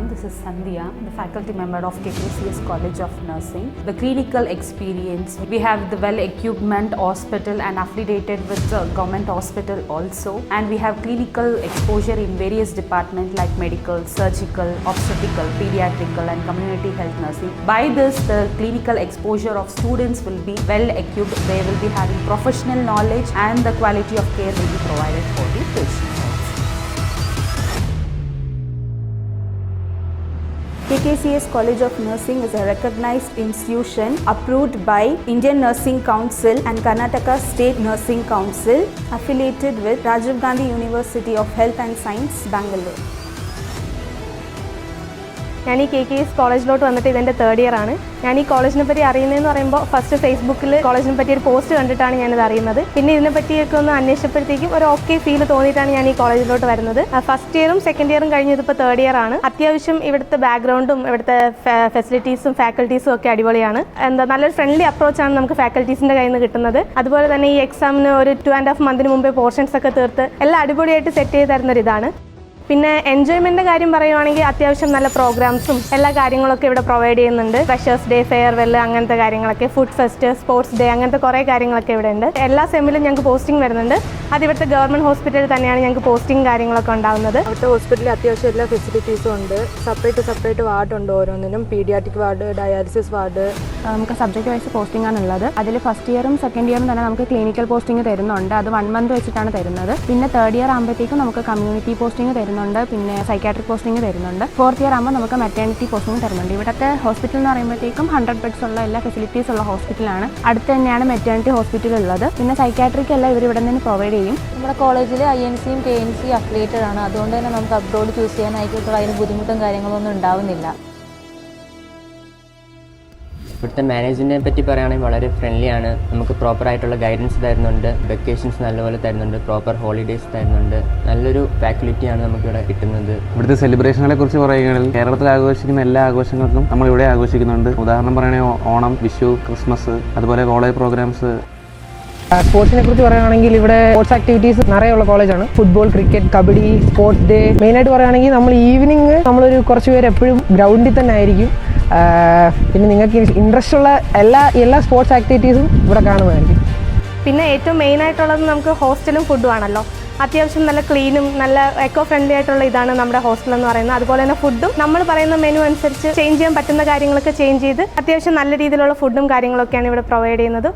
ma'am. This is Sandhya, the faculty member of KKCS College of Nursing. The clinical experience, we have the well-equipped hospital and affiliated with the government hospital also. And we have clinical exposure in various departments like medical, surgical, obstetrical, pediatrical and community health nursing. By this, the clinical exposure of students will be well-equipped. They will be having professional knowledge and the quality of care will be provided for the patients. KKCS College of Nursing is a recognized institution approved by Indian Nursing Council and Karnataka State Nursing Council, affiliated with Rajiv Gandhi University of Health and Science, Bangalore. ഞാൻ ഈ KKS കോളേജിലോട്ട് വന്നിട്ട് ഇതെൻ്റെ third year ആണ്. ഞാൻ ഈ കോളേജിനെ പറ്റി അറിയുന്നതെന്ന് പറയുമ്പോൾ ഫസ്റ്റ് ഫേസ്ബുക്കിൽ കോളേജിനെ പറ്റി ഒരു പോസ്റ്റ് കണ്ടിട്ടാണ് ഞാനിത് അറിയുന്നത്. പിന്നെ ഇതിനെ പറ്റിയൊക്കെ ഒന്ന് അന്വേഷിച്ചപ്പോഴത്തേക്കും ഒരു ഓക്കെ ഫീൽ തോന്നിയിട്ടാണ് ഞാൻ ഈ കോളേജിലോട്ട് വരുന്നത്. ഫസ്റ്റ് ഇയറും സെക്കൻഡ് ഇയറും കഴിഞ്ഞ് ഇതിപ്പോൾ തേർഡ് ഇയർ ആണ്. അത്യാവശ്യം ഇവിടുത്തെ ബാക്ക്ഗ്രൗണ്ടും ഇവിടുത്തെ ഫെസിലിറ്റീസും ഫാക്കൽറ്റീസും ഒക്കെ അടിപൊളിയാണ്. നല്ലൊരു ഫ്രണ്ട്ലി അപ്രോച്ചാണ് നമുക്ക് ഫാക്കൽറ്റീസിൻ്റെ കയ്യിൽ നിന്ന് കിട്ടുന്നത്. അതുപോലെ തന്നെ ഈ എക്സാമിന് ഒരു 2.5 മന്തിന് മുമ്പേ പോർഷൻസ് ഒക്കെ തീർത്ത് എല്ലാം അടിപൊളിയായിട്ട് സെറ്റ് ചെയ്ത് തരുന്നൊരിതാണ്. പിന്നെ എൻജോയ്മെൻറ്റിൻ്റെ കാര്യം പറയുവാണെങ്കിൽ അത്യാവശ്യം നല്ല പ്രോഗ്രാംസും എല്ലാ കാര്യങ്ങളൊക്കെ ഇവിടെ പ്രൊവൈഡ് ചെയ്യുന്നുണ്ട്. ഫ്രഷേഴ്സ് ഡേ, ഫെയർവെൽ, അങ്ങനത്തെ കാര്യങ്ങളൊക്കെ, ഫുഡ് ഫെസ്റ്റ്, സ്പോർട്സ് ഡേ, അങ്ങനത്തെ കുറേ കാര്യങ്ങളൊക്കെ ഇവിടെ ഉണ്ട്. എല്ലാ സെമ്മിലും ഞങ്ങൾക്ക് പോസ്റ്റിംഗ് വരുന്നുണ്ട്. അത് ഇവിടുത്തെ ഗവൺമെൻറ് ഹോസ്പിറ്റലിൽ തന്നെയാണ് ഞങ്ങൾക്ക് പോസ്റ്റിംഗ് കാര്യങ്ങളൊക്കെ ഉണ്ടാകുന്നത്. അവിടുത്തെ ഹോസ്പിറ്റലിൽ അത്യാവശ്യം എല്ലാ ഫെസിലിറ്റീസും ഉണ്ട്. സെപ്പറേറ്റ് വാർഡുണ്ട് ഓരോന്നിനും. Paediatric ward, dialysis ward. നമുക്ക് സബ്ജക്റ്റ് വൈസ് പോസ്റ്റിംഗ് ആണുള്ളത്. അതിൽ ഫസ്റ്റ് ഇയറും സെക്കൻഡ് ഇയറും തന്നെ നമുക്ക് ക്ലിനിക്കൽ പോസ്റ്റിംഗ് തരുന്നുണ്ട്. അത് 1 മന്ത് വെച്ചിട്ടാണ് തരുന്നത്. പിന്നെ തേർഡ് ഇയർ ആകുമ്പോഴത്തേക്കും നമുക്ക് കമ്മ്യൂണിറ്റി പോസ്റ്റിംഗ് തരുന്നുണ്ട്. പിന്നെ സൈക്കാട്രിക് പോസ്റ്റിംഗ് തരുന്നുണ്ട്. ഫോർത്ത് ഇയർ ആകുമ്പോൾ നമുക്ക് മെറ്റേണിറ്റി പോസ്റ്റിംഗ് തരുന്നുണ്ട്. ഇവിടുത്തെ ഹോസ്പിറ്റൽ എന്ന് പറയുമ്പോഴത്തേക്കും 100 ബെഡ്സ് ഉള്ള എല്ലാ ഫെസിലിറ്റീസ് ഉള്ള ഹോസ്പിറ്റലാണ്. അടുത്ത് തന്നെയാണ് മെറ്റേണിറ്റി ഹോസ്പിറ്റൽ ഉള്ളത്. പിന്നെ സൈക്കാട്രിക് എല്ലാം ഇവർ ഇവിടെ നിന്ന് പ്രൊവൈഡ് ചെയ്യും. നമ്മുടെ കോളേജിൽ INCയും KNCയും അഫിലിയേറ്റഡ് ആണ്. അതുകൊണ്ട് തന്നെ നമുക്ക് അബ്രോഡ് ചൂസ് ചെയ്യാനായിട്ട് അതിന് ബുദ്ധിമുട്ടും കാര്യങ്ങളൊന്നും ഉണ്ടാവുന്നില്ല. ഇവിടുത്തെ മാനേജ്മെൻറ്റിനെ പറ്റി പറയുകയാണെങ്കിൽ വളരെ ഫ്രണ്ട്ലി ആണ്. നമുക്ക് പ്രോപ്പറായിട്ടുള്ള ഗൈഡൻസ് തരുന്നുണ്ട്. വെക്കേഷൻസ് നല്ലപോലെ തരുന്നുണ്ട്. പ്രോപ്പർ ഹോളിഡേയ്സ് തരുന്നുണ്ട്. നല്ലൊരു ഫാക്കൽറ്റിയാണ് നമുക്കിവിടെ കിട്ടുന്നത്. ഇവിടുത്തെ സെലിബ്രേഷനുകളെ കുറിച്ച് പറയുകയാണെങ്കിൽ കേരളത്തിൽ ആഘോഷിക്കുന്ന എല്ലാ ആഘോഷങ്ങൾക്കും നമ്മളിവിടെ ആഘോഷിക്കുന്നുണ്ട്. ഉദാഹരണം പറയുകയാണെങ്കിൽ ഓണം, വിഷു, ക്രിസ്മസ്, അതുപോലെ കോളേജ് പ്രോഗ്രാംസ്. സ്പോർട്സിനെ കുറിച്ച് പറയുകയാണെങ്കിൽ ഇവിടെ സ്പോർട്സ് ആക്ടിവിറ്റീസ് നിറയുള്ള കോളേജാണ്. Football, cricket, kabaddi, sports day. മെയിനായിട്ട് പറയുകയാണെങ്കിൽ നമ്മൾ ഈവനിങ് നമ്മളൊരു കുറച്ച് പേര് എപ്പോഴും ഗ്രൗണ്ടിൽ തന്നെ ആയിരിക്കും. പിന്നെ നിങ്ങൾക്ക് ഇൻട്രസ്റ്റ് ഉള്ള എല്ലാ സ്പോർട്സ് ആക്ടിവിറ്റീസും ഇവിടെ കാണുന്നതായിരിക്കും. പിന്നെ ഏറ്റവും മെയിനായിട്ടുള്ളത് നമുക്ക് ഹോസ്റ്റലും ഫുഡും ആണല്ലോ. അത്യാവശ്യം നല്ല ക്ലീനും നല്ല എക്കോ ഫ്രണ്ട്ലി ആയിട്ടുള്ള ഇതാണ് നമ്മുടെ ഹോസ്റ്റൽ എന്ന് പറയുന്നത്. അതുപോലെ തന്നെ ഫുഡും നമ്മൾ പറയുന്ന മെനു അനുസരിച്ച് ചേഞ്ച് ചെയ്യാൻ പറ്റുന്ന കാര്യങ്ങളൊക്കെ ചേഞ്ച് ചെയ്ത് അത്യാവശ്യം നല്ല രീതിയിലുള്ള ഫുഡും കാര്യങ്ങളൊക്കെയാണ് ഇവിടെ പ്രൊവൈഡ് ചെയ്യുന്നത്.